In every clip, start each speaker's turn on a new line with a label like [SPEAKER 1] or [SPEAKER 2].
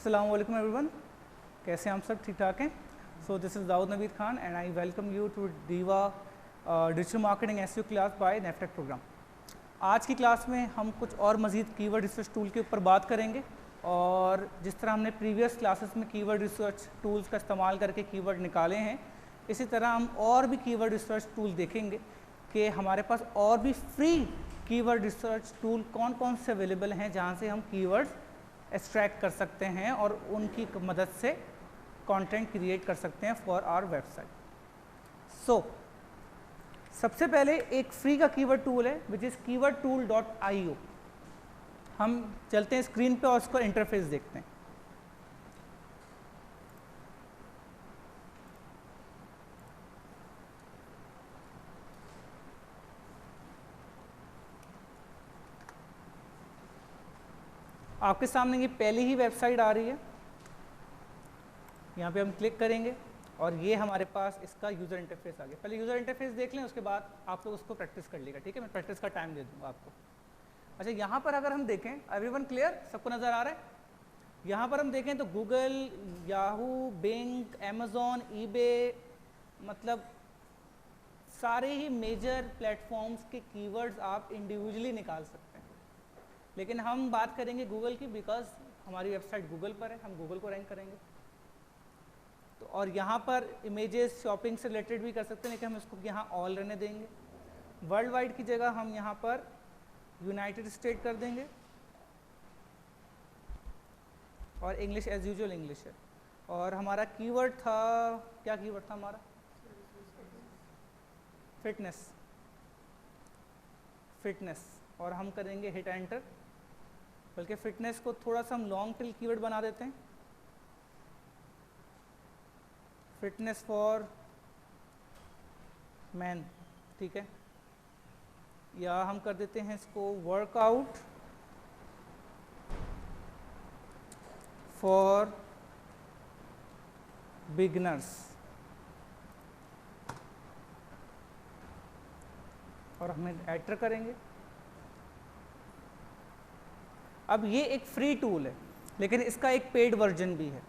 [SPEAKER 1] अस्सलाम वालेकुम एवरीवन, कैसे हैं हम सब? ठीक ठाक हैं? So this is Dawood Naveed Khan and I welcome you to diva digital marketing SEO class by Neftech program. आज की क्लास में हम कुछ और मज़ीद कीवर्ड रिसर्च टूल के ऊपर बात करेंगे और जिस तरह हमने प्रीवियस क्लासेस में कीवर्ड रिसर्च टूल्स का इस्तेमाल करके कीवर्ड निकाले हैं, इसी तरह हम और भी कीवर्ड रिसर्च टूल देखेंगे कि हमारे पास और भी फ्री कीवर्ड रिसर्च टूल कौन कौन से अवेलेबल हैं जहाँ से हम कीवर्ड्स एक्सट्रैक्ट कर सकते हैं और उनकी मदद से कंटेंट क्रिएट कर सकते हैं फॉर आवर वेबसाइट। सो सबसे पहले एक फ्री का कीवर्ड टूल है विच इज़ keywordtool.io। हम चलते हैं स्क्रीन पे और उसका इंटरफेस देखते हैं। आपके सामने ये पहली ही वेबसाइट आ रही है, यहाँ पे हम क्लिक करेंगे और ये हमारे पास इसका यूज़र इंटरफेस आ गया। पहले यूज़र इंटरफेस देख लें, उसके बाद आप लोग उसको प्रैक्टिस कर लीजिएगा, ठीक है? मैं प्रैक्टिस का टाइम दे दूँगा आपको। अच्छा, यहाँ पर अगर हम देखें, एवरीवन क्लियर? सबको नज़र आ रहा है? यहाँ पर हम देखें तो Google, Yahoo, Bing, Amazon, eBay, मतलब सारे ही मेजर प्लेटफॉर्म्स के कीवर्ड्स आप इंडिविजुअली निकाल सकते हैं, लेकिन हम बात करेंगे गूगल की बिकॉज हमारी वेबसाइट गूगल पर है, हम गूगल को रैंक करेंगे। तो और यहाँ पर इमेजेस शॉपिंग से रिलेटेड भी कर सकते हैं, लेकिन हम इसको यहाँ ऑल रहने देंगे। वर्ल्ड वाइड की जगह हम यहाँ पर यूनाइटेड स्टेट कर देंगे और इंग्लिश एज यूजुअल इंग्लिश है। और हमारा कीवर्ड था, क्या कीवर्ड था हमारा? फिटनेस। फिटनेस, और हम करेंगे हिट एंटर। बल्कि फिटनेस को थोड़ा सा हम लॉन्ग टेल कीवर्ड बना देते हैं, फिटनेस फॉर मैन, ठीक है? या हम कर देते हैं इसको वर्कआउट फॉर बिगनर्स, और हम एंटर करेंगे। अब ये एक फ्री टूल है, लेकिन इसका एक पेड वर्जन भी है।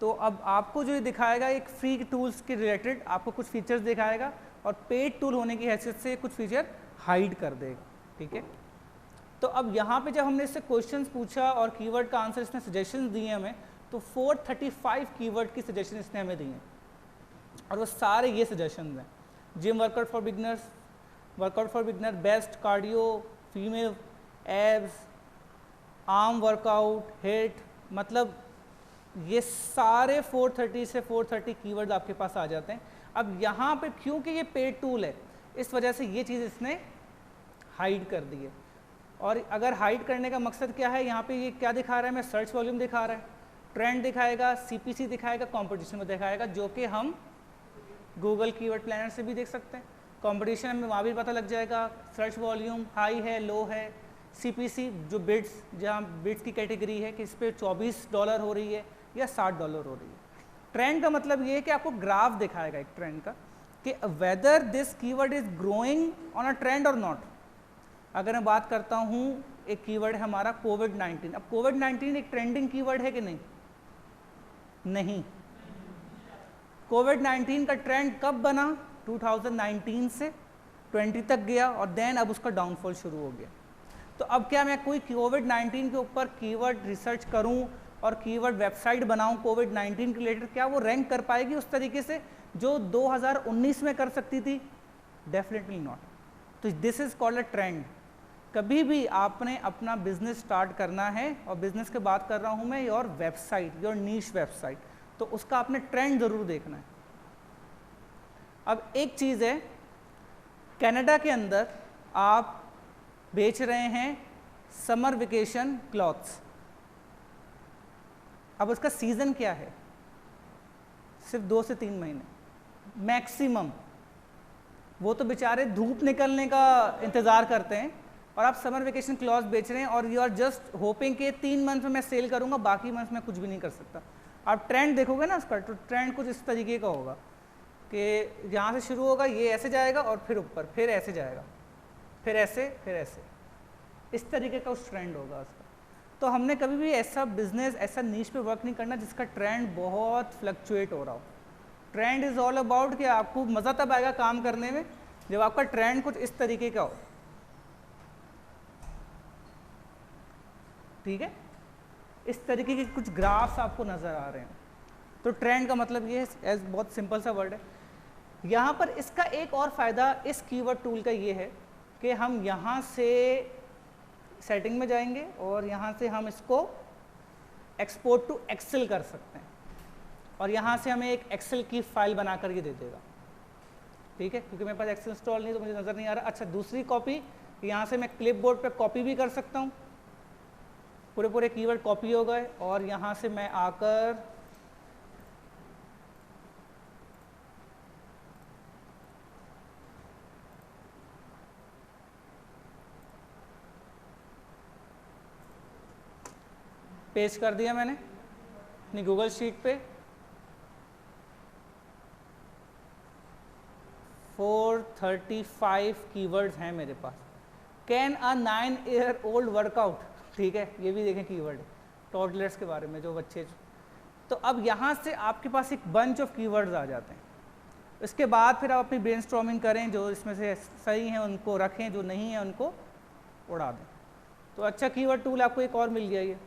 [SPEAKER 1] तो अब आपको जो ये दिखाएगा एक फ्री टूल्स के रिलेटेड आपको कुछ फीचर्स दिखाएगा और पेड टूल होने की हैसियत से कुछ फीचर हाइड कर देगा, ठीक है? तो अब यहाँ पे जब हमने इससे क्वेश्चंस पूछा और कीवर्ड का आंसर इसने सजेशंस दिए हमें, तो 435 कीवर्ड की सजेशन इसने हमें दी हैं और वो सारे ये सजेशंस हैं। Gym workout for beginners, workout for beginner, best cardio, female abs, arm workout, hit, मतलब ये सारे 430 से 430 कीवर्ड आपके पास आ जाते हैं। अब यहाँ पे क्योंकि ये पेड टूल है, इस वजह से ये चीज़ इसने हाइड कर दी है। और अगर हाइड करने का मकसद क्या है, यहाँ पे ये क्या दिखा रहा है? मैं सर्च वॉल्यूम दिखा रहा है, ट्रेंड दिखाएगा, सीपीसी दिखाएगा, कंपटीशन में दिखाएगा, जो कि हम गूगल कीवर्ड प्लानर से भी देख सकते हैं। कंपटीशन में वहाँ भी पता लग जाएगा, सर्च वॉल्यूम हाई है, लो है, सीपीसी जो बिड्स, जहाँ बिड्स की कैटेगरी है कि इस पर $24 हो रही है या $60 हो रही है। ट्रेंड का मतलब ये है कि आपको ग्राफ दिखाएगा एक ट्रेंड का कि whether this keyword is growing on a trend और नॉट। अगर मैं बात करता हूँ, एक कीवर्ड है हमारा कोविड-19। अब कोविड-19 एक ट्रेंडिंग कीवर्ड है कि नहीं? नहीं। कोविड-19 का ट्रेंड कब बना? 2019 से 20 तक गया और देन अब उसका डाउनफॉल शुरू हो गया। तो अब क्या मैं कोई कोविड-19 के ऊपर कीवर्ड रिसर्च करूं और कीवर्ड वेबसाइट बनाऊं कोविड-19 के रिलेटेड, क्या वो रैंक कर पाएगी उस तरीके से जो 2019 में कर सकती थी? Definitely not. तो this is called a trend. कभी भी आपने अपना बिजनेस स्टार्ट करना है, और बिजनेस की बात कर रहा हूं मैं, your website, your niche website, तो उसका आपने ट्रेंड जरूर देखना है। अब एक चीज़ है, कनाडा के अंदर आप बेच रहे हैं समर वेकेशन क्लॉथ्स। अब उसका सीज़न क्या है? सिर्फ 2 से 3 महीने मैक्सिमम। वो तो बेचारे धूप निकलने का इंतज़ार करते हैं और आप समर वेकेशन क्लॉथ्स बेच रहे हैं और यू आर जस्ट होपिंग कि 3 मंथ में मैं सेल करूंगा, बाकी मंथ में कुछ भी नहीं कर सकता। आप ट्रेंड देखोगे ना उसका, तो ट्रेंड कुछ इस तरीके का होगा कि यहाँ से शुरू होगा, ये ऐसे जाएगा और फिर ऊपर, फिर ऐसे जाएगा, फिर ऐसे, फिर ऐसे, इस तरीके का उस ट्रेंड होगा उसका। तो हमने कभी भी ऐसा बिजनेस, ऐसा नीश पे वर्क नहीं करना जिसका ट्रेंड बहुत फ्लक्चुएट हो रहा हो। ट्रेंड इज़ ऑल अबाउट कि आपको मज़ा तब आएगा काम करने में जब आपका ट्रेंड कुछ इस तरीके का हो, ठीक है, इस तरीके के कुछ ग्राफ्स आपको नज़र आ रहे हैं। तो ट्रेंड का मतलब ये है, बहुत सिंपल सा वर्ड है। यहाँ पर इसका एक और फ़ायदा इस कीवर्ड टूल का ये है कि हम यहाँ से सेटिंग में जाएंगे और यहाँ से हम इसको एक्सपोर्ट टू एक्सेल कर सकते हैं और यहाँ से हमें एक एक्सेल की फाइल बना कर ये दे देगा, ठीक है, क्योंकि मेरे पास एक्सेल इंस्टॉल नहीं तो मुझे नज़र नहीं आ रहा। अच्छा, दूसरी कॉपी यहाँ से मैं क्लिपबोर्ड पे कॉपी भी कर सकता हूँ, पूरे कीवर्ड कॉपी हो गए और यहाँ से मैं आकर पेस्ट कर दिया मैंने अपनी गूगल शीट पे। 435 कीवर्ड्स हैं मेरे पास। Can a 9 year old workout, ठीक है, ये भी देखें कीवर्ड है, टॉडलर्स के बारे में, जो बच्चे। तो अब यहाँ से आपके पास एक बंच ऑफ कीवर्ड्स आ जाते हैं। इसके बाद फिर आप अपनी ब्रेनस्टॉर्मिंग करें, जो इसमें से सही हैं उनको रखें, जो नहीं है उनको उड़ा दें। तो अच्छा कीवर्ड टूल आपको एक और मिल गया ये,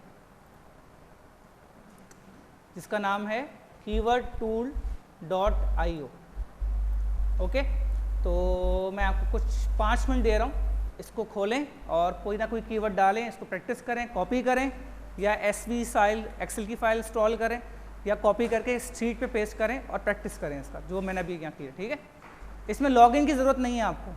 [SPEAKER 1] जिसका नाम है keywordtool.io। ओके, तो मैं आपको कुछ 5 मिनट दे रहा हूँ, इसको खोलें और कोई ना कोई कीवर्ड डालें, इसको प्रैक्टिस करें, कॉपी करें या एसवी फाइल, एक्सेल की फाइल इंस्टॉल करें या कॉपी करके शीट पे पेस्ट करें और प्रैक्टिस करें इसका, जो मैंने अभी यहाँ किया, ठीक है। इसमें लॉगिन की ज़रूरत नहीं है आपको।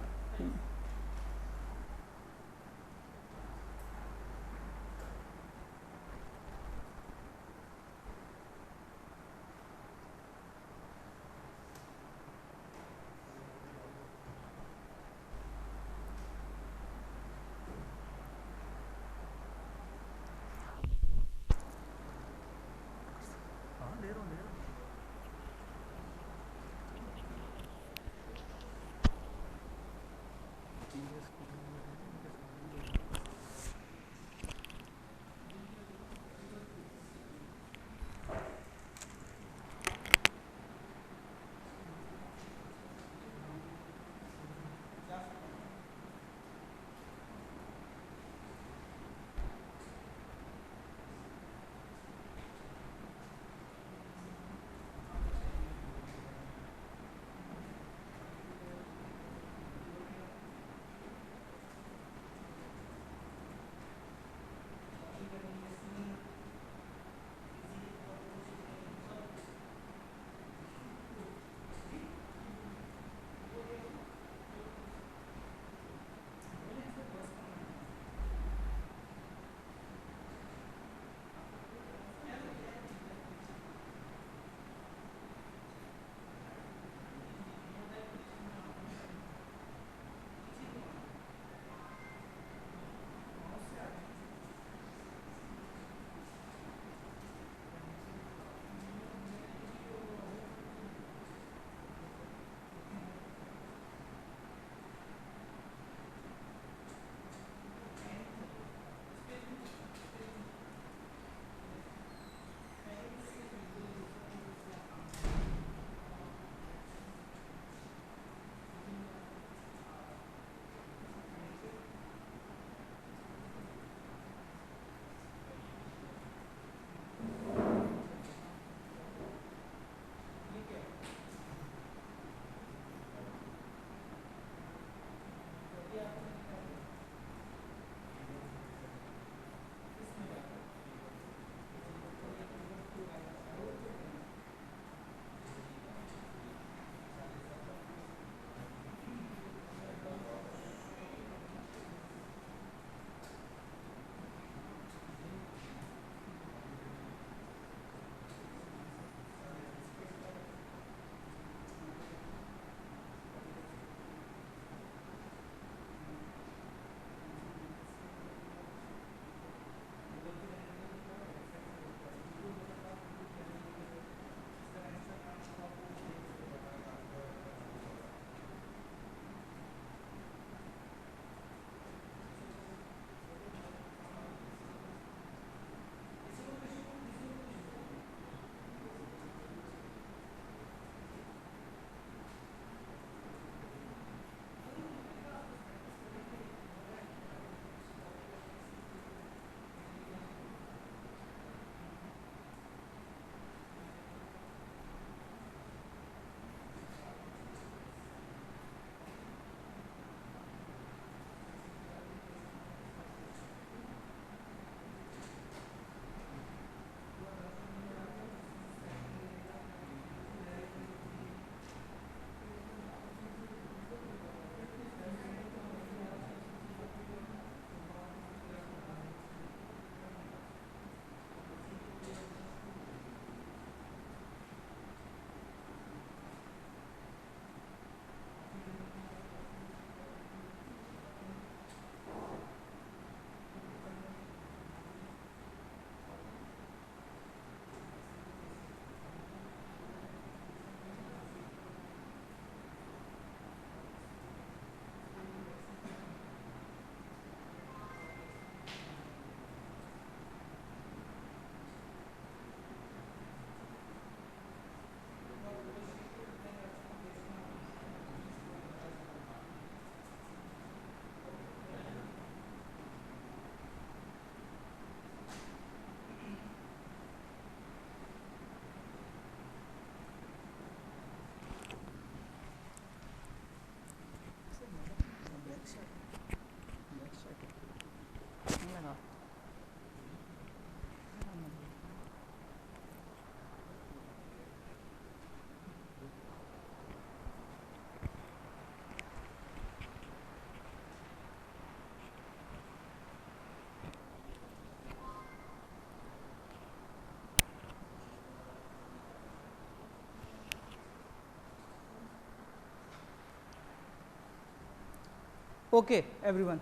[SPEAKER 1] Okay everyone,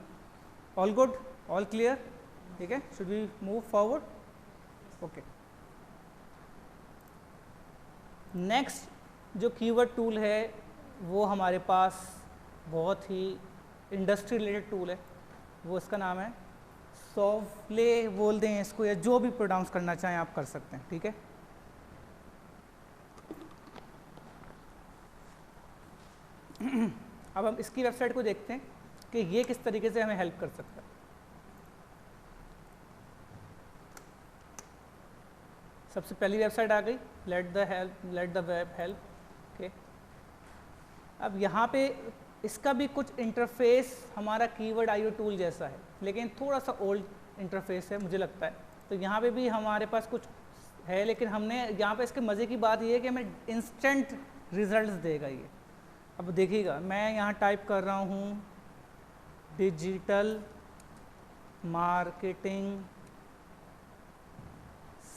[SPEAKER 1] all good, all clear, ठीक है, should we move forward? Okay, next जो कीवर्ड टूल है वो हमारे पास बहुत ही इंडस्ट्री रिलेटेड टूल है, वो इसका नाम है सॉफ्टले बोल दें इसको, या जो भी प्रोनाउंस करना चाहें आप कर सकते हैं, ठीक है। अब हम इसकी वेबसाइट को देखते हैं कि ये किस तरीके से हमें हेल्प कर सकता है। सबसे पहली वेबसाइट आ गई, let the web help, okay. अब यहाँ पे इसका भी कुछ इंटरफेस हमारा कीवर्ड आईओ टूल जैसा है, लेकिन थोड़ा सा ओल्ड इंटरफेस है मुझे लगता है। तो यहाँ पे भी हमारे पास कुछ है, लेकिन हमने यहाँ पे इसके मज़े की बात ये है कि हमें इंस्टेंट रिजल्ट्स देगा ये। अब देखिएगा, मैं यहाँ टाइप कर रहा हूँ डिजिटल मार्केटिंग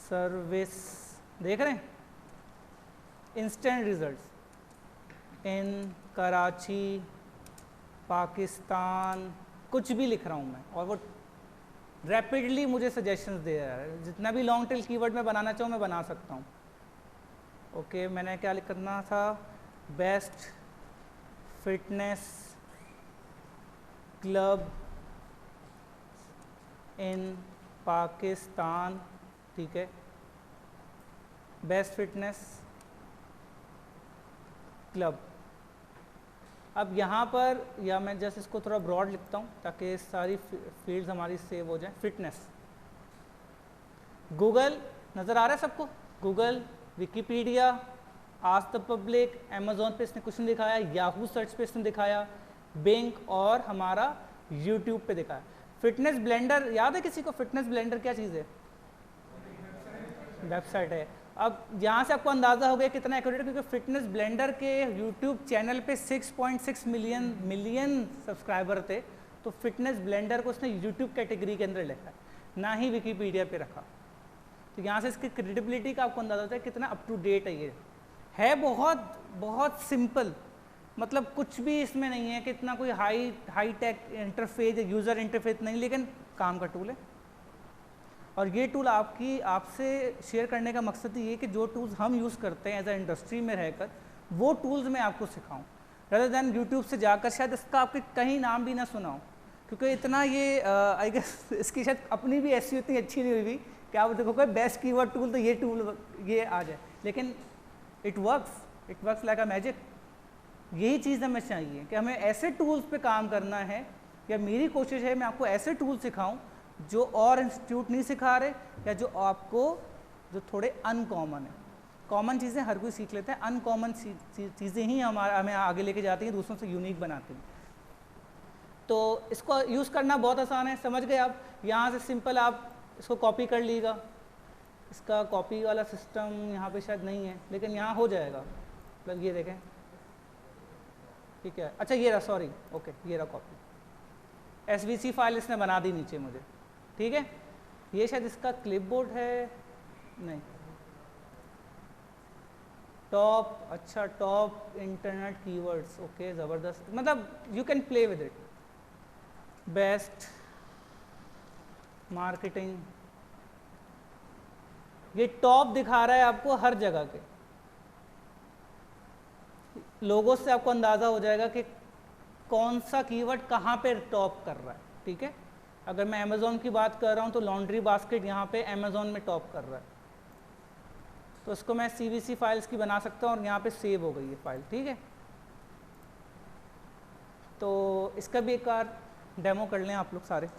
[SPEAKER 1] सर्विस, देख रहे हैं, instant results in Karachi Pakistan, कुछ भी लिख रहा हूँ मैं और वो रैपिडली मुझे सजेशंस दे रहा है। जितना भी लॉन्ग टेल कीवर्ड मैं बनाना चाहूँ मैं बना सकता हूँ। ओके, मैंने क्या लिखना था, best fitness club in Pakistan, ठीक है, बेस्ट फिटनेस क्लब। अब यहाँ पर, या मैं जस्ट इसको थोड़ा ब्रॉड लिखता हूँ ताकि सारी फील्ड्स हमारी सेव हो जाए। फिटनेस, गूगल नज़र आ रहा है सबको, गूगल, विकीपीडिया, आज द पब्लिक, अमेजोन पे इसने कुछ नहीं दिखाया, याहू सर्च पे इसने दिखाया, बिंग और हमारा यूट्यूब पे दिखाया। फिटनेस ब्लेंडर याद है किसी को? फिटनेस ब्लेंडर क्या चीज़ है? वेबसाइट है। अब यहाँ से आपको अंदाज़ा हो गया कितना एक्यूरेट है, क्योंकि फिटनेस ब्लेंडर के यूट्यूब चैनल पे 6.6 मिलियन सब्सक्राइबर थे। तो फिटनेस ब्लेंडर को उसने यूट्यूब कैटेगरी के अंदर लिखा है, ना ही विकीपीडिया पे रखा। तो यहाँ से इसकी क्रेडिबिलिटी का आपको अंदाज़ा होता है कितना अप टू डेट है। ये है बहुत सिंपल, मतलब कुछ भी इसमें नहीं है कि इतना कोई high tech interface, user interface नहीं, लेकिन काम का टूल है। और ये टूल आपसे शेयर करने का मकसद ये है कि जो टूल्स हम यूज़ करते हैं एज अ इंडस्ट्री में रहकर, वो टूल्स मैं आपको सिखाऊं, rather देन यूट्यूब से जाकर शायद इसका आपके कहीं नाम भी ना सुना हो, क्योंकि इतना ये आई गेस इसकी शायद अपनी भी ऐसी उतनी अच्छी नहीं हुई कि आप देखोगे बेस्ट कीवर्ड टूल तो ये टूल ये आ जाए, लेकिन it works like a magic. यही चीज़ हमें चाहिए कि हमें ऐसे टूल्स पे काम करना है, या मेरी कोशिश है मैं आपको ऐसे टूल सिखाऊं जो और इंस्टीट्यूट नहीं सिखा रहे, या जो थोड़े अनकॉमन है। कॉमन चीज़ें हर कोई सीख लेते हैं, अनकॉमन चीज़ें ही हमें आगे लेके जाती हैं, दूसरों से यूनिक बनाती हैं। तो इसको यूज़ करना बहुत आसान है, समझ गए आप? यहाँ से सिंपल आप इसको कॉपी कर लीजिएगा। इसका कॉपी वाला सिस्टम यहाँ पे शायद नहीं है, लेकिन यहाँ हो जाएगा। मतलब ये देखें, ठीक है, अच्छा ये रहा, सॉरी, ओके, ये रहा कॉपी। SVC फाइल इसने बना दी नीचे मुझे, ठीक है। ये शायद इसका क्लिपबोर्ड है, नहीं, टॉप, अच्छा टॉप इंटरनेट कीवर्ड्स, ओके, ज़बरदस्त, मतलब you can play with it. Best marketing, ये टॉप दिखा रहा है आपको हर जगह के लोगों से, आपको अंदाज़ा हो जाएगा कि कौन सा कीवर्ड कहाँ पे टॉप कर रहा है, ठीक है। अगर मैं अमेज़ॉन की बात कर रहा हूँ तो लॉन्ड्री बास्केट यहाँ पे अमेज़ॉन में टॉप कर रहा है, तो इसको मैं CVC फाइल्स की बना सकता हूँ और यहाँ पे सेव हो गई है फाइल, ठीक है। तो इसका भी एक बार डेमो कर लें आप लोग सारे।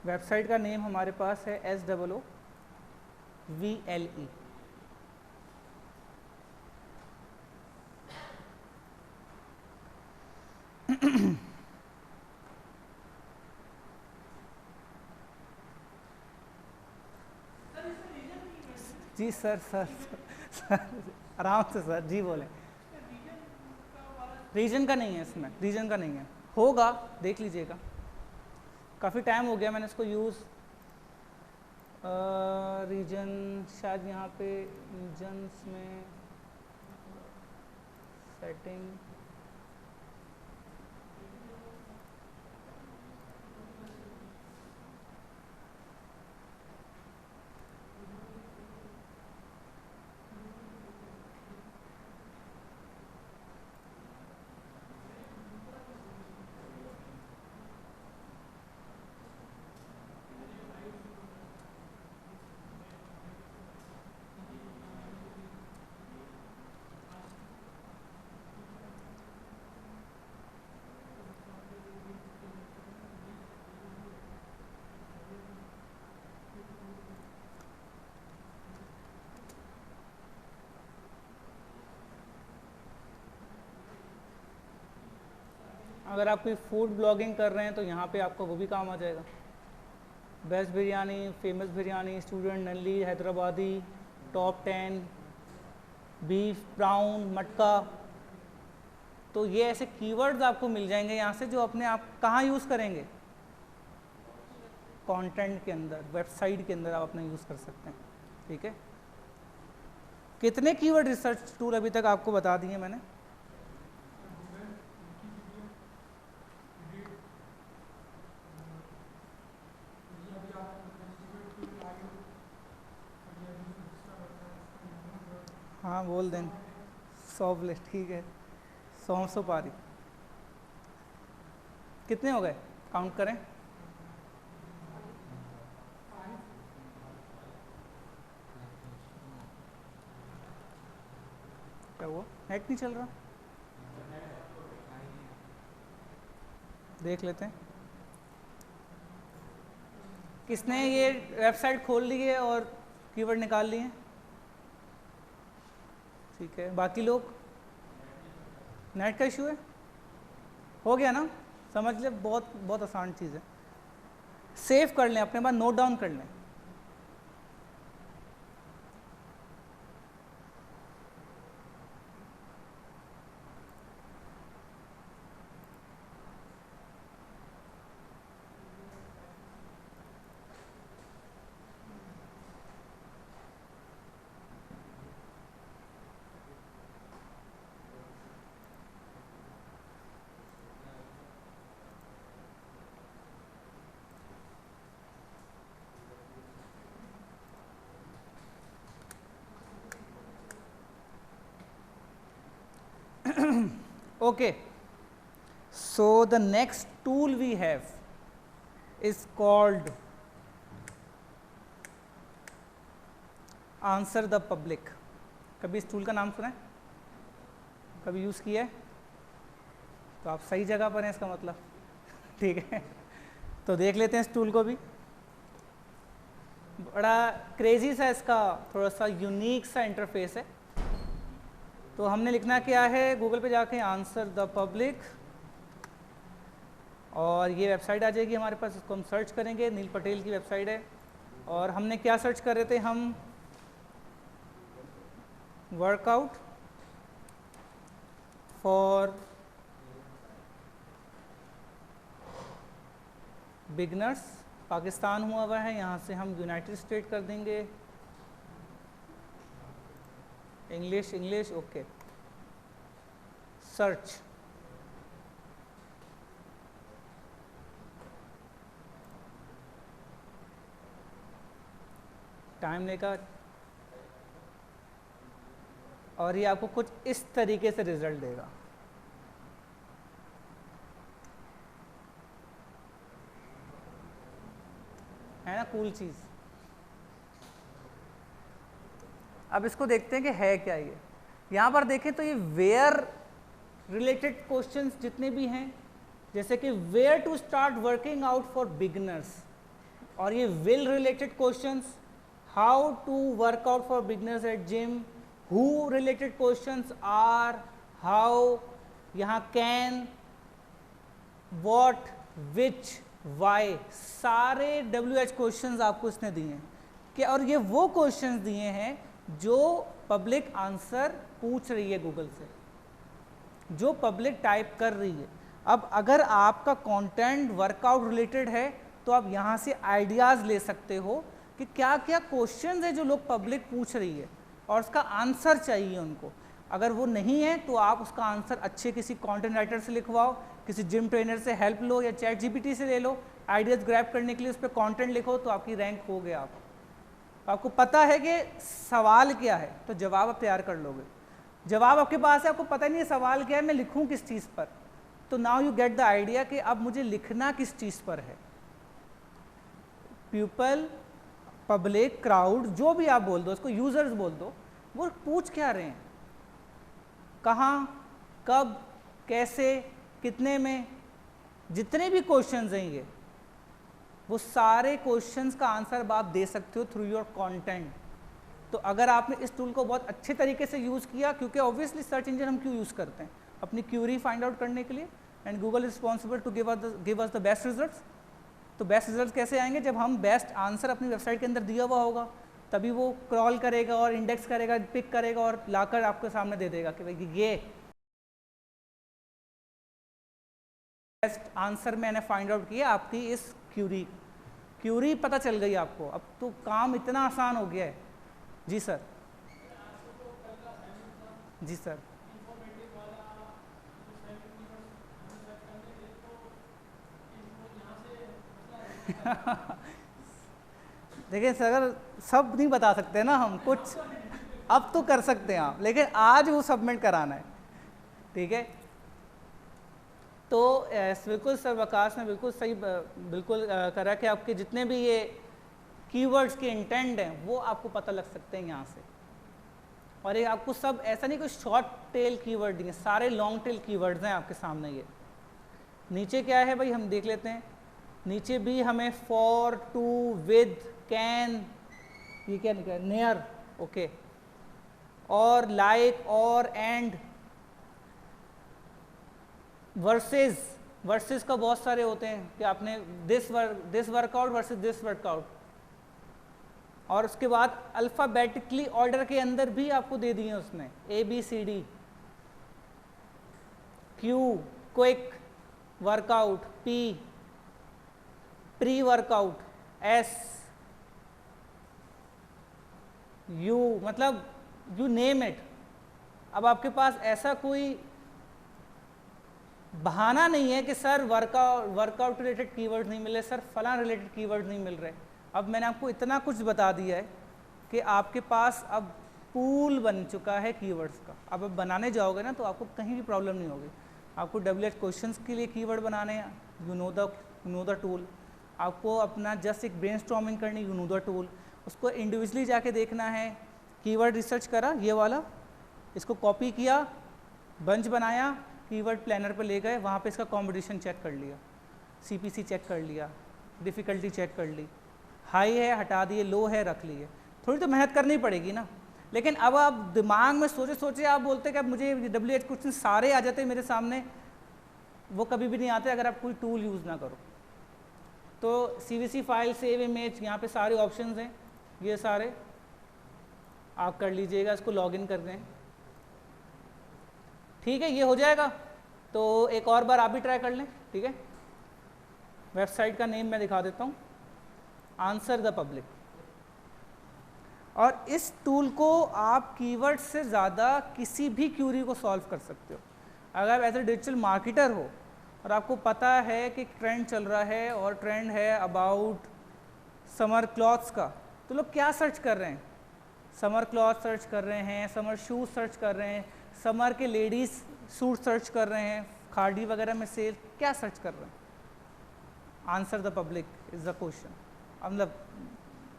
[SPEAKER 1] वेबसाइट का नेम हमारे पास है SOOVLE। जी सर आराम से सर, जी बोले। रीजन का नहीं है इसमें, रीजन का नहीं है, होगा देख लीजिएगा, काफ़ी टाइम हो गया मैंने इसको यूज़ रीजन शायद यहाँ पे रीजन्स में सेटिंग, अगर आप कोई फूड ब्लॉगिंग कर रहे हैं तो यहाँ पे आपका वो भी काम आ जाएगा। Best biryani, famous biryani, student nalli, Hyderabadi, top 10, beef, brown, matka. तो ये ऐसे कीवर्ड्स आपको मिल जाएंगे यहाँ से, जो अपने आप कहाँ यूज़ करेंगे, कंटेंट के अंदर, वेबसाइट के अंदर आप अपना यूज़ कर सकते हैं। ठीक है, कितने कीवर्ड रिसर्च टूल अभी तक आपको बता दिए मैंने? हाँ बोल दें, 100 ठीक है, 100 पारी। कितने हो गए, काउंट करें? क्या हुआ, नेट नहीं चल रहा? देख लेते हैं। किसने ये वेबसाइट खोल ली है और कीवर्ड निकाल लिए हैं? ठीक है, बाकी लोग? नेट का इशू है, हो गया ना? समझ ले, बहुत बहुत आसान चीज़ है। सेव कर लें अपने पास, नोट डाउन कर लें। Okay, so the next tool we have is called Answer the Public। कभी इस टूल का नाम सुना है, कभी यूज़ किया है? तो आप सही जगह पर हैं इसका मतलब। ठीक है, तो देख लेते हैं इस टूल को भी। बड़ा क्रेजी सा इसका थोड़ा सा यूनिक सा इंटरफेस है। तो हमने लिखना क्या है, गूगल पे जाके आंसर द पब्लिक, और ये वेबसाइट आ जाएगी हमारे पास। इसको हम सर्च करेंगे, नील पटेल की वेबसाइट है। और हमने क्या सर्च कर रहे थे हम, वर्कआउट फॉर बिगनर्स। पाकिस्तान हुआ हुआ है, यहाँ से हम यूनाइटेड स्टेट कर देंगे, English English, okay. Search, time लेगा, और ये आपको कुछ इस तरीके से रिजल्ट देगा। है ना कूल चीज़? अब इसको देखते हैं कि है क्या ये। यहाँ पर देखें तो ये वेयर रिलेटेड क्वेश्चंस जितने भी हैं, जैसे कि where to start working out for beginners, और ये will related questions, how to work out for beginners at gym, who related questions are, how, यहाँ कैन, व्हाट, विच, वाई, सारे WH क्वेश्चंस आपको इसने दिए हैं कि, और ये वो क्वेश्चंस दिए हैं जो पब्लिक आंसर पूछ रही है गूगल से, जो पब्लिक टाइप कर रही है। अब अगर आपका कंटेंट वर्कआउट रिलेटेड है तो आप यहाँ से आइडियाज़ ले सकते हो कि क्या क्या क्वेश्चन है जो लोग पब्लिक पूछ रही है और उसका आंसर चाहिए उनको। अगर वो नहीं है तो आप उसका आंसर अच्छे किसी कंटेंट राइटर से लिखवाओ, किसी जिम ट्रेनर से हेल्प लो या चैट जीपीटी से ले लो, आइडियाज ग्रैब करने के लिए उस पर कंटेंट लिखो, तो आपकी रैंक हो गया। आप आपको पता है कि सवाल क्या है तो जवाब आप तैयार कर लोगे। जवाब आपके पास है, आपको पता नहीं है सवाल क्या है, मैं लिखूं किस चीज़ पर, तो now you get the idea कि अब मुझे लिखना किस चीज़ पर है। पीपल, पब्लिक, क्राउड, जो भी आप बोल दो, उसको यूजर्स बोल दो, वो पूछ क्या रहे हैं, कहाँ, कब, कैसे, कितने में, जितने भी क्वेश्चंस हैं ये, वो सारे क्वेश्चंस का आंसर आप दे सकते हो थ्रू योर कंटेंट। तो अगर आपने इस टूल को बहुत अच्छे तरीके से यूज़ किया, क्योंकि ऑब्वियसली सर्च इंजन हम क्यों यूज़ करते हैं, अपनी क्यूरी फाइंड आउट करने के लिए, and Google responsible to give us the best results. तो बेस्ट रिजल्ट कैसे आएंगे, जब हम बेस्ट आंसर अपनी वेबसाइट के अंदर दिया हुआ होगा, तभी वो क्रॉल करेगा और इंडेक्स करेगा, पिक करेगा और लाकर आपके सामने दे देगा कि भाई ये बेस्ट आंसर मैंने फाइंड आउट किया आपकी इस क्यूरी पता चल गई आपको। अब तो काम इतना आसान हो गया है। जी सर। जी सर। देखिए सर, अगर सब नहीं बता सकते ना हम, कुछ अब तो कर सकते हैं आप, लेकिन आज वो सबमिट कराना है, ठीक है। तो बिल्कुल सर, वकास ने बिल्कुल सही बिल्कुल करा कि आपके जितने भी ये कीवर्ड्स के इंटेंट हैं वो आपको पता लग सकते हैं यहाँ से। और ये आपको सब ऐसा नहीं कोई शॉर्ट टेल कीवर्ड नहीं है, सारे लॉन्ग टेल कीवर्ड्स हैं आपके सामने। ये नीचे क्या है भाई, हम देख लेते हैं। नीचे भी हमें फॉर, टू, विद, कैन, ये क्या निकला, नियर, ओके, और लाइक, और, एंड, वर्सेस का बहुत सारे होते हैं कि आपने this workout versus this workout, और उसके बाद अल्फ़ाबेटिकली ऑर्डर के अंदर भी आपको दे दिए उसने, ABCD, Q, quick workout, P, pre workout, S, U, मतलब यू नेम इट। अब आपके पास ऐसा कोई बहाना नहीं है कि सर वर्कआउट रिलेटेड कीवर्ड नहीं मिले, सर फलां रिलेटेड कीवर्ड नहीं मिल रहे। अब मैंने आपको इतना कुछ बता दिया है कि आपके पास अब पूल बन चुका है कीवर्ड्स का। अब आप बनाने जाओगे ना तो आपको कहीं भी प्रॉब्लम नहीं होगी। आपको WH क्वेश्चंस के लिए कीवर्ड बनाने हैं, यू नो द टूल। आपको अपना जस्ट एक ब्रेनस्टॉर्मिंग करनी, यू नो द टूल। उसको इंडिविजुअली जाके देखना है, कीवर्ड रिसर्च करा ये वाला, इसको कॉपी किया, बंच बनाया, कीवर्ड प्लानर पर ले गए, वहाँ पे इसका कॉम्बिनेशन चेक कर लिया, CPC चेक कर लिया, डिफ़िकल्टी चेक कर ली, हाई है हटा दिए, लो है रख लिए। थोड़ी तो मेहनत करनी पड़ेगी ना। लेकिन अब आप दिमाग में सोचे सोचे आप बोलते कि अब मुझे WH क्वेश्चन सारे आ जाते मेरे सामने, वो कभी भी नहीं आते अगर आप कोई टूल यूज़ ना करो। तो CVC फाइल, सेव इमेज, यहाँ पे सारे ऑप्शंस हैं, ये सारे आप कर लीजिएगा, इसको लॉगिन कर दें, ठीक है, ये हो जाएगा। तो एक और बार आप भी ट्राई कर लें, ठीक है। वेबसाइट का नेम मैं दिखा देता हूँ, आंसर द पब्लिक। और इस टूल को आप कीवर्ड से ज़्यादा किसी भी क्यूरी को सॉल्व कर सकते हो। अगर आप एज ए डिजिटल मार्केटर हो और आपको पता है कि ट्रेंड चल रहा है और ट्रेंड है अबाउट समर क्लॉथ्स का, तो लोग क्या सर्च कर रहे हैं, समर क्लॉथ सर्च कर रहे हैं, समर शूज सर्च कर रहे हैं, समर के लेडीज़ सूट सर्च कर रहे हैं, खाड़ी वगैरह में सेल, क्या सर्च कर रहे हैं। Answer the public is the question. मतलब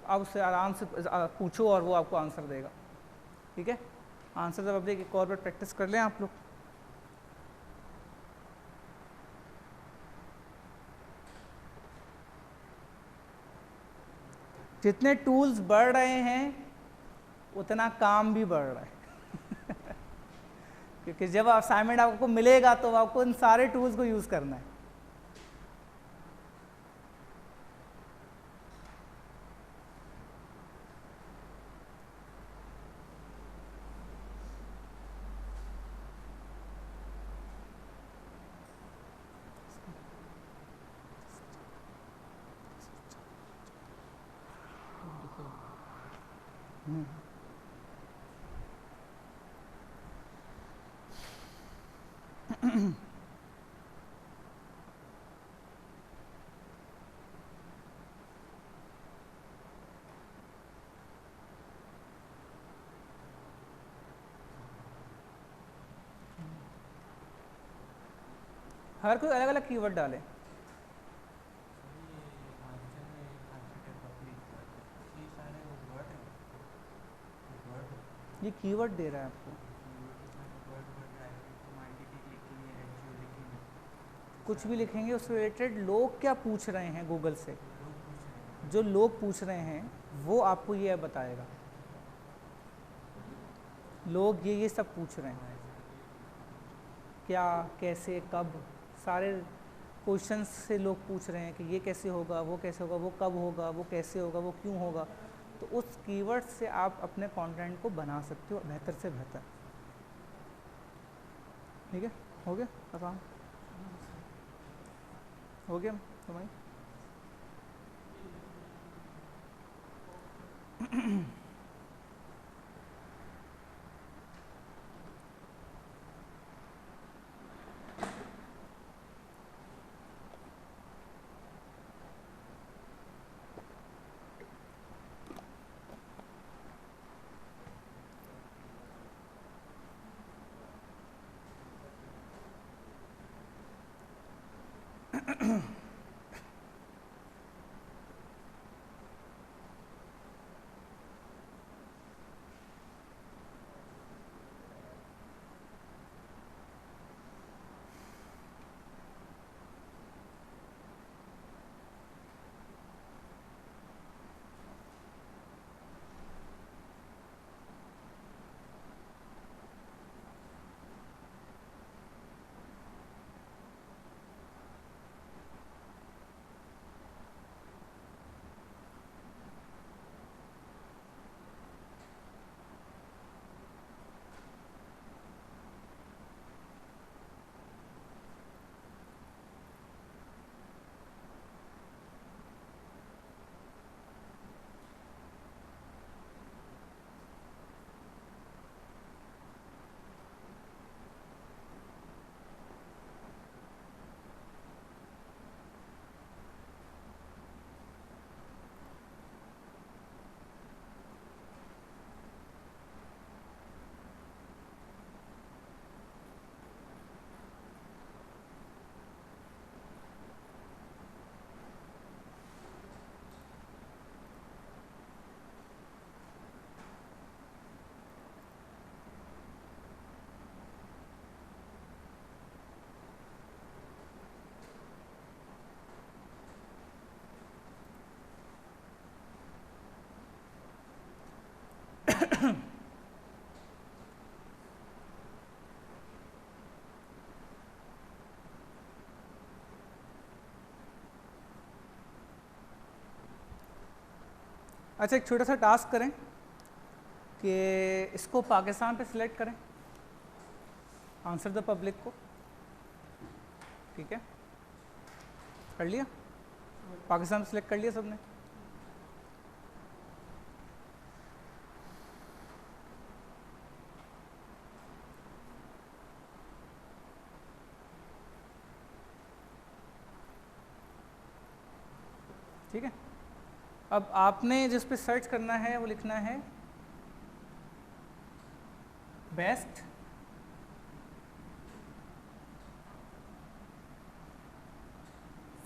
[SPEAKER 1] आप उससे आराम से पूछो और वो आपको आंसर देगा, ठीक है। आंसर द पब्लिक एक और बार प्रैक्टिस कर लें आप लोग। जितने टूल्स बढ़ रहे हैं उतना काम भी बढ़ रहा है क्योंकि जब असाइनमेंट आपको मिलेगा तो आपको इन सारे टूल्स को यूज़ करना है। हर कोई अलग अलग कीवर्ड डाले। ये कीवर्ड दे रहा है आपको, कुछ भी लिखेंगे उससे रिलेटेड लोग क्या पूछ रहे हैं गूगल से, जो लोग पूछ रहे हैं वो आपको ये बताएगा। लोग ये सब पूछ रहे हैं, क्या, कैसे, कब, सारे क्वेश्चंस से लोग पूछ रहे हैं कि ये कैसे होगा, वो कैसे होगा, वो कब होगा, वो कैसे होगा, वो क्यों होगा। तो उस कीवर्ड से आप अपने कंटेंट को बना सकते हो बेहतर से बेहतर। ठीक है, हो गया आसान, हो गया तुम्हारी। अच्छा, एक छोटा सा टास्क करें कि इसको पाकिस्तान पे सिलेक्ट करें, आंसर द पब्लिक को। ठीक है, कर लिया, पाकिस्तान सिलेक्ट कर लिया सबने। ठीक है, अब आपने जिस पे सर्च करना है वो लिखना है बेस्ट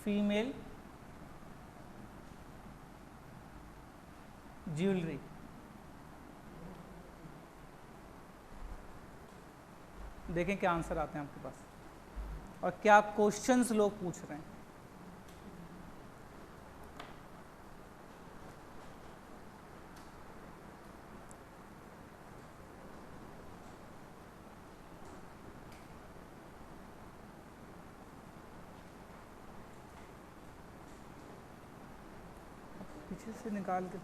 [SPEAKER 1] फीमेल ज्वेलरी। देखें क्या आंसर आते हैं आपके पास और क्या क्वेश्चंस लोग पूछ रहे हैं। पीछे से निकाल के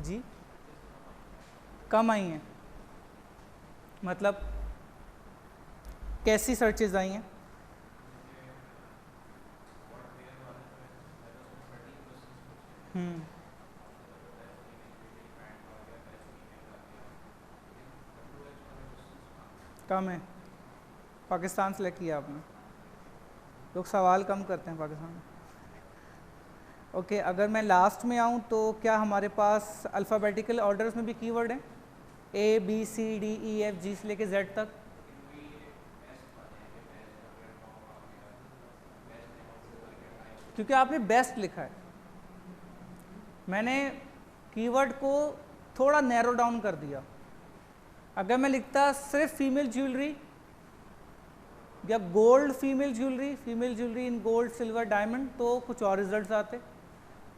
[SPEAKER 1] जी कम आई हैं, मतलब कैसी सर्चेज आई हैं? कम है, पाकिस्तान सेलेक्ट किया आपने, लोग सवाल कम करते हैं पाकिस्तान में। ओके, अगर मैं लास्ट में आऊँ तो क्या हमारे पास अल्फ़ाबेटिकल ऑर्डर्स में भी कीवर्ड हैं, A B C D E F G से लेके Z तक? क्योंकि आपने बेस्ट लिखा है, मैंने कीवर्ड को थोड़ा नैरो डाउन कर दिया। अगर मैं लिखता सिर्फ फीमेल ज्वेलरी या gold female jewellery in gold silver diamond, तो कुछ और रिजल्ट्स आते।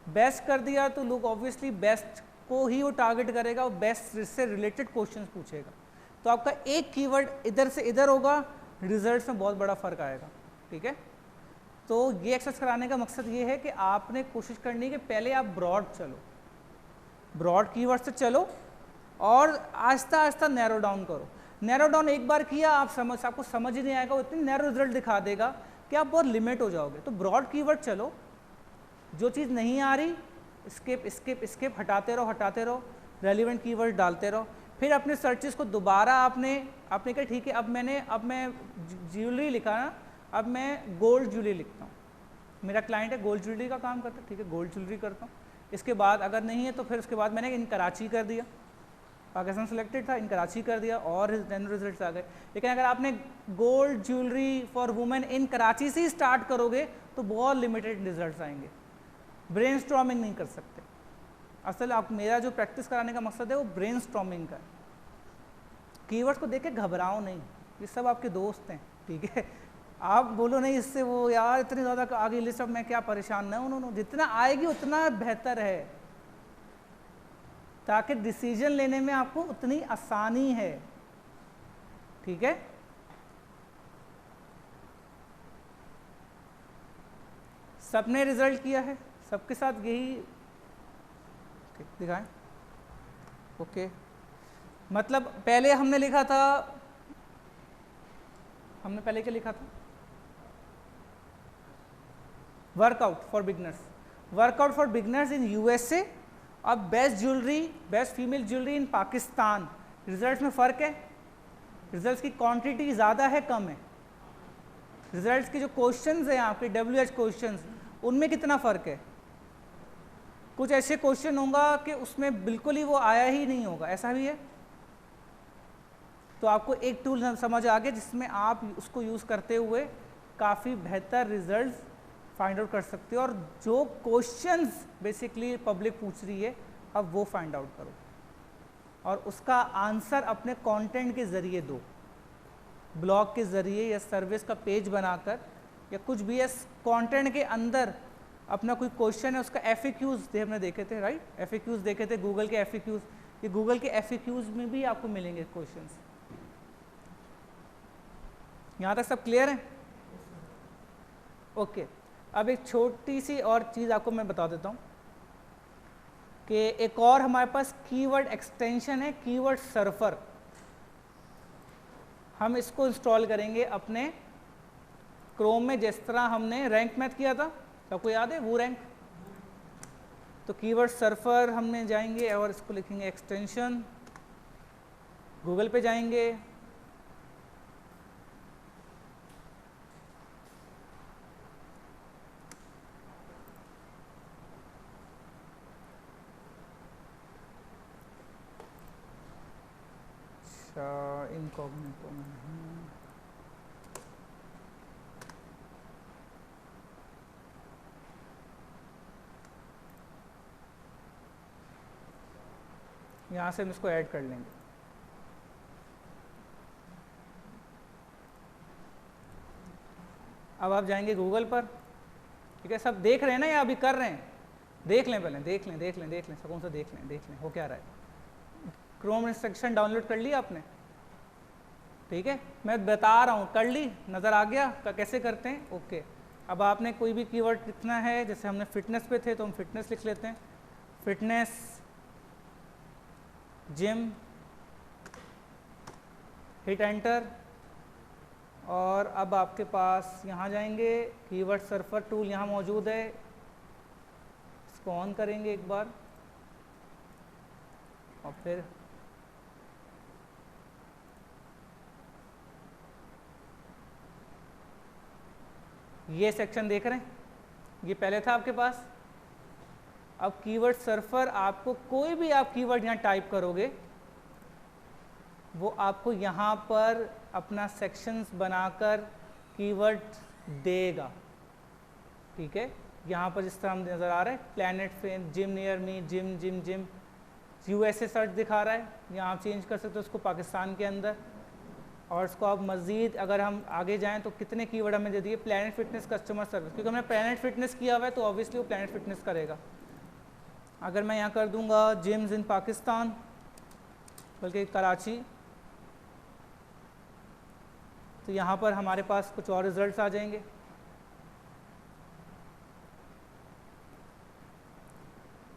[SPEAKER 1] बेस्ट कर दिया तो लोग ऑब्वियसली बेस्ट को ही वो टारगेट करेगा और बेस्ट से रिलेटेड क्वेश्चंस पूछेगा। तो आपका एक कीवर्ड इधर से इधर होगा, रिजल्ट्स में बहुत बड़ा फर्क आएगा। ठीक है, तो ये एक्सरसाइज कराने का मकसद ये है कि आपने कोशिश करनी है कि पहले आप ब्रॉड चलो, ब्रॉड कीवर्ड से चलो और आहिस्ता आहिस्ता नैरो डाउन करो। नैरो डाउन एक बार किया आपको समझ ही नहीं आएगा, वो इतनी नैरो रिजल्ट दिखा देगा कि आप बहुत लिमिट हो जाओगे। तो ब्रॉड कीवर्ड चलो, जो चीज़ नहीं आ रही स्किप हटाते रहो, रेलिवेंट कीवर्ड डालते रहो। फिर अपने सर्चेस को दोबारा आपने कहा ठीक है अब मैं ज्वेलरी लिखा ना, अब मैं गोल्ड ज्वेलरी लिखता हूँ, मेरा क्लाइंट है गोल्ड ज्वेलरी का काम करता है, ठीक है गोल्ड ज्वेलरी करता हूँ। इसके बाद अगर नहीं है तो फिर उसके बाद मैंने इन कराची कर दिया, पाकिस्तान सिलेक्टेड था, इन कराची कर दिया और रिजल्ट्स आ गए। लेकिन अगर आपने gold jewellery for women in Karachi से ही स्टार्ट करोगे तो बहुत लिमिटेड रिजल्ट्स आएंगे, ब्रेनस्टॉर्मिंग नहीं कर सकते। असल आप मेरा जो प्रैक्टिस कराने का मकसद है वो ब्रेनस्टॉर्मिंग का है। कीवर्ड्स को देख के घबराओ नहीं, ये सब आपके दोस्त हैं, ठीक है। आप बोलो नहीं इससे वो यार इतनी ज़्यादा आगे लिस्ट, अब मैं क्या परेशान ना हूँ, जितना आएगी उतना बेहतर है, ताकि डिसीजन लेने में आपको उतनी आसानी है। ठीक है, सबने रिजल्ट किया है, सबके साथ यही दिखाएं। ओके, मतलब पहले हमने लिखा था, हमने पहले क्या लिखा था, workout for beginners in USA. अब best female jewellery in Pakistan, results में फ़र्क है, रिजल्ट्स की क्वांटिटी ज़्यादा है कम है, रिजल्ट्स के जो क्वेश्चंस हैं आपके WH क्वेश्चंस उनमें कितना फ़र्क है। कुछ ऐसे क्वेश्चन होगा कि उसमें बिल्कुल ही वो आया ही नहीं होगा, ऐसा भी है। तो आपको एक टूल समझ आ गया जिसमें आप उसको यूज़ करते हुए काफ़ी बेहतर रिजल्ट्स फाइंड आउट कर सकते हो, और जो क्वेश्चंस बेसिकली पब्लिक पूछ रही है अब वो फाइंड आउट करो और उसका आंसर अपने कंटेंट के ज़रिए दो, ब्लॉग के ज़रिए या सर्विस का पेज बनाकर या कुछ भी। इस कंटेंट के अंदर अपना कोई क्वेश्चन है उसका FAQs हमने देखे थे, राइट, FAQs देखे थे, गूगल के FAQs, ये गूगल के FAQs में भी आपको मिलेंगे क्वेश्चंस। यहाँ तक सब क्लियर है? ओके, अब एक छोटी सी और चीज़ आपको मैं बता देता हूँ कि एक और हमारे पास कीवर्ड एक्सटेंशन है, कीवर्ड सर्फर। हम इसको इंस्टॉल करेंगे अपने क्रोम में, जिस तरह हमने रैंक मैथ किया था, सबको याद है वो रैंक। तो कीवर्ड सर्फर हमने जाएंगे और इसको लिखेंगे एक्सटेंशन, गूगल पे जाएंगे, इनकॉग्निटो में यहाँ से हम इसको ऐड कर लेंगे। अब आप जाएंगे गूगल पर, ठीक है, सब देख रहे हैं ना या अभी कर रहे हैं? देख लें पहले, देख लें, सकून से देख लें हो क्या रहा है। क्रोम इंस्ट्रक्शन डाउनलोड कर लिया आपने? ठीक है, मैं बता रहा हूँ, कर ली, नज़र आ गया कैसे करते हैं? ओके, अब आपने कोई भी कीवर्ड लिखना है, जैसे हमने फिटनेस पे थे तो हम फिटनेस लिख लेते हैं, फिटनेस जिम, हिट एंटर, और अब आपके पास यहाँ जाएंगे, कीवर्ड सर्फर टूल यहाँ मौजूद है, इसको ऑन करेंगे एक बार और फिर ये सेक्शन देख रहे हैं, ये पहले था आपके पास। अब कीवर्ड सर्फर आपको कोई भी आप कीवर्ड यहाँ टाइप करोगे वो आपको यहाँ पर अपना सेक्शंस बनाकर कीवर्ड देगा, ठीक है। यहाँ पर जिस तरह हम नज़र आ रहा है प्लैनेट फेन, gym near me, gym gym gym, USA search दिखा रहा है, यहाँ आप चेंज कर सकते हो उसको पाकिस्तान के अंदर। और इसको आप मज़ीद अगर हम आगे जाएं तो कितने कीवर्ड हमें दे दिए, प्लैनेट फिटनेस कस्टमर सर्विस, क्योंकि हमने प्लैनेट फिटनेस किया हुआ है तो ऑब्वियसली वो प्लैनेट फिटनेस करेगा। अगर मैं यहाँ कर दूंगा जिम्स इन पाकिस्तान, बल्कि कराची, तो यहाँ पर हमारे पास कुछ और रिजल्ट्स आ जाएंगे।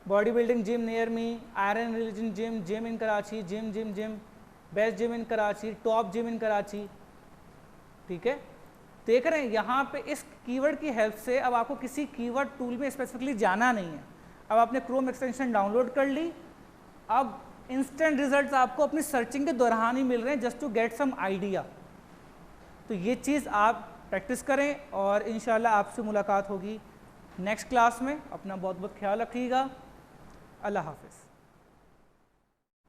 [SPEAKER 1] Body building gym near me, iron religion gym, gym in Karachi, gym gym gym, best gym in Karachi, top gym in Karachi, ठीक है। देख रहे हैं यहाँ पे इस कीवर्ड की हेल्प से अब आपको किसी कीवर्ड टूल में स्पेसिफिकली जाना नहीं है। अब आपने क्रोम एक्सटेंशन डाउनलोड कर ली, अब इंस्टेंट रिजल्ट्स आपको अपनी सर्चिंग के दौरान ही मिल रहे हैं, just to get some idea. तो ये चीज़ आप प्रैक्टिस करें और इंशाल्लाह आपसे मुलाकात होगी नेक्स्ट क्लास में। अपना बहुत बहुत ख्याल रखिएगा। अल्लाह हाफ़िज़।